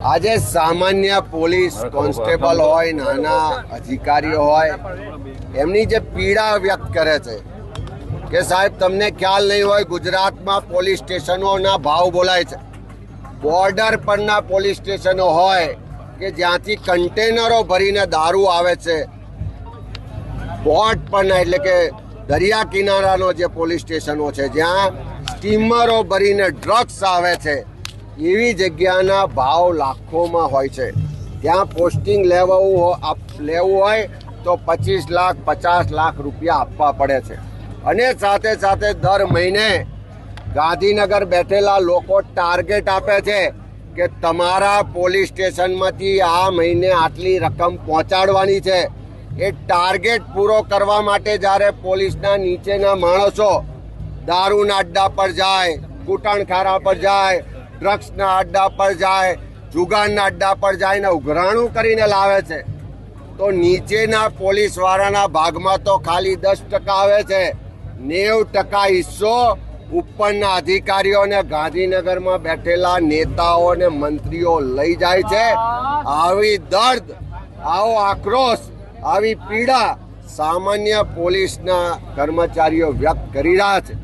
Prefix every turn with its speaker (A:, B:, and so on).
A: આજે સામાન્ય police constable હોય, નાના અધિકારીઓ હોય, એમની જે પીડા વ્યક્ત કરે છે કે સાહેબ તમને ખ્યાલ નહીં હોય, ગુજરાતમાં પોલીસ સ્ટેશનોના ભાવ બોલાય છે. બોર્ડર પરના પોલીસ સ્ટેશનો હોય કે જ્યાંથી કન્ટેનરો ભરીને દારૂ આવે છે, પોર્ટ પરના એટલે કે દરિયા કિનારાનો જે પોલીસ સ્ટેશનો છે જ્યાં સ્ટીમરો ભરીને ડ્રગ્સ આવે છે, એવી જગ્યાના ભાવ લાખોમાં હોય છે. ત્યાં પોસ્ટિંગ લેવું હોય તો 25 લાખ 50 લાખ રૂપિયા આપવા પડે છે. અને સાથે સાથે દર મહિને ગાંધીનગર બેઠેલા લોકો ટાર્ગેટ આપે છે કે તમારા પોલીસ સ્ટેશનમાંથી આ મહિને આટલી રકમ પહોંચાડવાની છે. એ ટાર્ગેટ પૂરો કરવા માટે જ્યારે પોલીસના નીચેના માણસો દારૂના અડ્ડા પર જાય, કૂટણખારા પર જાય, ડ્રગ્સના અડ્ડા પર જાય, જુગારના અડ્ડા પર જાય ને ઉઘરાણું કરીને લાવે છે, તો નીચેના પોલીસવાળાના ભાગમાં તો ખાલી 10% આવે છે. 90% હિસ્સો ઉપરના અધિકારીઓને ગાંધીનગરમાં બેઠેલા નેતાઓ ને મંત્રીઓ લઈ જાય છે. આવી દર્દ, આવો આક્રોશ, આવી પીડા સામાન્ય પોલીસના કર્મચારીઓ વ્યક્ત કરી રહ્યા છે.